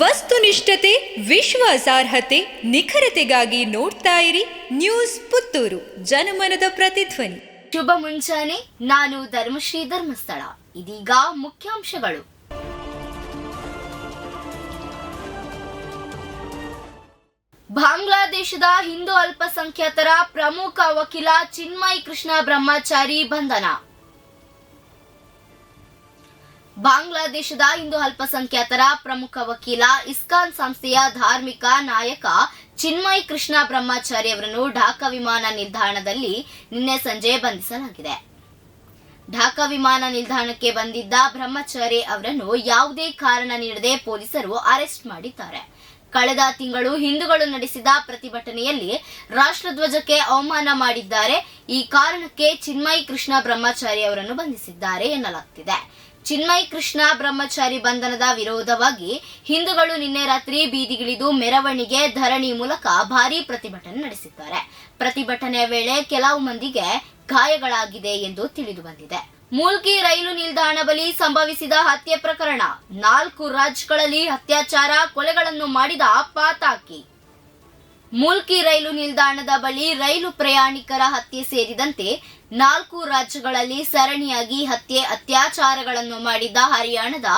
ವಸ್ತುನಿಷ್ಠತೆ, ವಿಶ್ವಾಸಾರ್ಹತೆ, ನಿಖರತೆಗಾಗಿ ನೋಡ್ತಾ ಇರಿ ನ್ಯೂಸ್ ಪುತ್ತೂರು, ಜನಮನದ ಪ್ರತಿಧ್ವನಿ. ಶುಭ ಮುಂಜಾನೆ. ನಾನು ಧರ್ಮಶ್ರೀ ಧರ್ಮಸ್ಥಳ. ಇದೀಗ ಮುಖ್ಯಾಂಶಗಳು. ಬಾಂಗ್ಲಾದೇಶದ ಹಿಂದೂ ಅಲ್ಪಸಂಖ್ಯಾತರ ಪ್ರಮುಖ ವಕೀಲ ಚಿನ್ಮಯ್ ಕೃಷ್ಣ ಬ್ರಹ್ಮಚಾರಿ ಬಂಧನ. ಬಾಂಗ್ಲಾದೇಶದ ಹಿಂದೂ ಅಲ್ಪಸಂಖ್ಯಾತರ ಪ್ರಮುಖ ವಕೀಲ, ಇಸ್ಕಾನ್ ಸಂಸ್ಥೆಯ ಧಾರ್ಮಿಕ ನಾಯಕ ಚಿನ್ಮಯ್ ಕೃಷ್ಣ ಬ್ರಹ್ಮಚಾರಿ ಅವರನ್ನು ಢಾಕಾ ವಿಮಾನ ನಿಲ್ದಾಣದಲ್ಲಿ ನಿನ್ನೆ ಸಂಜೆ ಬಂಧಿಸಲಾಗಿದೆ. ಢಾಕಾ ವಿಮಾನ ನಿಲ್ದಾಣಕ್ಕೆ ಬಂದಿದ್ದ ಬ್ರಹ್ಮಚಾರಿ ಅವರನ್ನು ಯಾವುದೇ ಕಾರಣ ನೀಡದೆ ಪೊಲೀಸರು ಅರೆಸ್ಟ್ ಮಾಡಿದ್ದಾರೆ. ಕಳೆದ ತಿಂಗಳು ಹಿಂದೂಗಳು ನಡೆಸಿದ ಪ್ರತಿಭಟನೆಯಲ್ಲಿ ರಾಷ್ಟ್ರಧ್ವಜಕ್ಕೆ ಅವಮಾನ ಮಾಡಿದ್ದಾರೆ. ಈ ಕಾರಣಕ್ಕೆ ಚಿನ್ಮಯ್ ಕೃಷ್ಣ ಬ್ರಹ್ಮಚಾರಿ ಅವರನ್ನು ಬಂಧಿಸಿದ್ದಾರೆ ಎನ್ನಲಾಗುತ್ತಿದೆ. ಚಿನ್ಮಯ್ ಕೃಷ್ಣ ಬ್ರಹ್ಮಚಾರಿ ಬಂಧನದ ವಿರೋಧವಾಗಿ ಹಿಂದೂಗಳು ನಿನ್ನೆ ರಾತ್ರಿ ಬೀದಿಗಿಳಿದು ಮೆರವಣಿಗೆ, ಧರಣಿ ಮೂಲಕ ಭಾರೀ ಪ್ರತಿಭಟನೆ ನಡೆಸಿದ್ದಾರೆ. ಪ್ರತಿಭಟನೆಯ ವೇಳೆ ಕೆಲವು ಮಂದಿಗೆ ಗಾಯಗಳಾಗಿದೆ ಎಂದು ತಿಳಿದು ಬಂದಿದೆ. ಮೂಲ್ಕಿ ರೈಲು ನಿಲ್ದಾಣ ಬಳಿ ಸಂಭವಿಸಿದ ಹತ್ಯೆ ಪ್ರಕರಣ. 4 ರಾಜ್ಯಗಳಲ್ಲಿ ಅತ್ಯಾಚಾರ, ಕೊಲೆಗಳನ್ನು ಮಾಡಿದ ಪಾತಕಿ. ಮೂಲ್ಕಿ ರೈಲು ನಿಲ್ದಾಣದ ಬಳಿ ರೈಲು ಪ್ರಯಾಣಿಕರ ಹತ್ಯೆ ಸೇರಿದಂತೆ 4 ರಾಜ್ಯಗಳಲ್ಲಿ ಸರಣಿಯಾಗಿ ಹತ್ಯೆ, ಅತ್ಯಾಚಾರಗಳನ್ನು ಮಾಡಿದ ಹರಿಯಾಣದ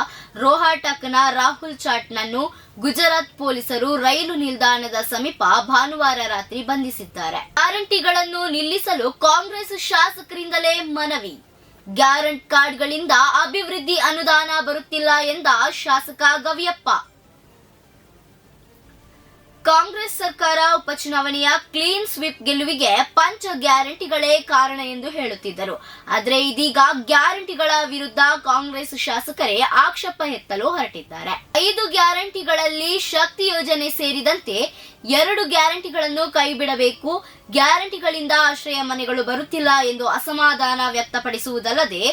ರೋಹಟಕ್ನ ರಾಹುಲ್ ಚಾಟ್ನನ್ನು ಗುಜರಾತ್ ಪೊಲೀಸರು ರೈಲು ನಿಲ್ದಾಣದ ಸಮೀಪ ಭಾನುವಾರ ರಾತ್ರಿ ಬಂಧಿಸಿದ್ದಾರೆ. ಗ್ಯಾರಂಟಿಗಳನ್ನು ನಿಲ್ಲಿಸಲು ಕಾಂಗ್ರೆಸ್ ಶಾಸಕರಿಂದಲೇ ಮನವಿ. ಗ್ಯಾರಂಟಿ ಕಾರ್ಡ್ಗಳಿಂದ ಅಭಿವೃದ್ಧಿ ಅನುದಾನ ಬರುತ್ತಿಲ್ಲ ಎಂದ ಶಾಸಕ ಗವಿಯಪ್ಪ. ಕಾಂಗ್ರೆಸ್ ಸರ್ಕಾರ ಉಪಚುನಾವಣೆಯ ಕ್ಲೀನ್ ಸ್ವೀಪ್ ಗೆಲುವಿಗೆ ಪಂಚ ಗ್ಯಾರಂಟಿಗಳೇ ಕಾರಣ ಎಂದು ಹೇಳುತ್ತಿದ್ದರು. ಆದರೆ ಇದೀಗ ಗ್ಯಾರಂಟಿಗಳ ವಿರುದ್ಧ ಕಾಂಗ್ರೆಸ್ ಶಾಸಕರೇ ಆಕ್ಷೇಪ ಎತ್ತಲು ಹೊರಟಿದ್ದಾರೆ. 5 ಗ್ಯಾರಂಟಿಗಳಲ್ಲಿ ಶಕ್ತಿ ಯೋಜನೆ ಸೇರಿದಂತೆ 2 ಗ್ಯಾರಂಟಿಗಳನ್ನು ಕೈಬಿಡಬೇಕು. ಗ್ಯಾರಂಟಿಗಳಿಂದ ಆಶ್ರಯ ಮನೆಗಳು ಬರುತ್ತಿಲ್ಲ ಎಂದು ಅಸಮಾಧಾನ ವ್ಯಕ್ತಪಡಿಸುವುದಲ್ಲದೆ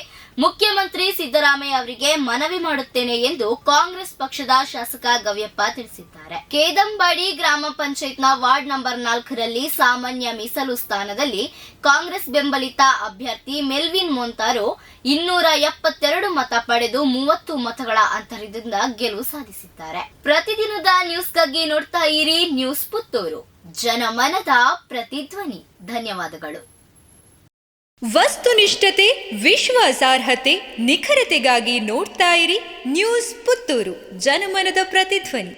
ಮುಖ್ಯಮಂತ್ರಿ ಸಿದ್ದರಾಮಯ್ಯ ಅವರಿಗೆ ಮನವಿ ಮಾಡುತ್ತೇನೆ ಎಂದು ಕಾಂಗ್ರೆಸ್ ಪಕ್ಷದ ಶಾಸಕ ಗವಿಯಪ್ಪ ತಿಳಿಸಿದ್ದಾರೆ. ಕೇದಂಬಾಡಿ ಗ್ರಾಮ ಪಂಚಾಯತ್ನ ವಾರ್ಡ್ ನಂಬರ್ 4ರಲ್ಲಿ ಸಾಮಾನ್ಯ ಮೀಸಲು ಸ್ಥಾನದಲ್ಲಿ ಕಾಂಗ್ರೆಸ್ ಬೆಂಬಲಿತ ಅಭ್ಯರ್ಥಿ ಮೆಲ್ವಿನ್ ಮೊಂತಾರೋ 272 ಮತ ಪಡೆದು 30 ಮತಗಳ ಅಂತರದಿಂದ ಗೆಲುವು ಸಾಧಿಸಿದ್ದಾರೆ. ಪ್ರತಿದಿನದ ನ್ಯೂಸ್ಗಾಗಿ ನೋಡ್ತಾ ಇರಿ ನ್ಯೂಸ್ ಪುತ್ತೂರು, ಜನಮನದ ಪ್ರತಿಧ್ವನಿ. ಧನ್ಯವಾದಗಳು. ವಸ್ತುನಿಷ್ಠತೆ, ವಿಶ್ವಾಸಾರ್ಹತೆ, ನಿಖರತೆಗಾಗಿ ನೋಡ್ತಾ ಇರಿ ನ್ಯೂಸ್ ಪುತ್ತೂರು, ಜನಮನದ ಪ್ರತಿಧ್ವನಿ.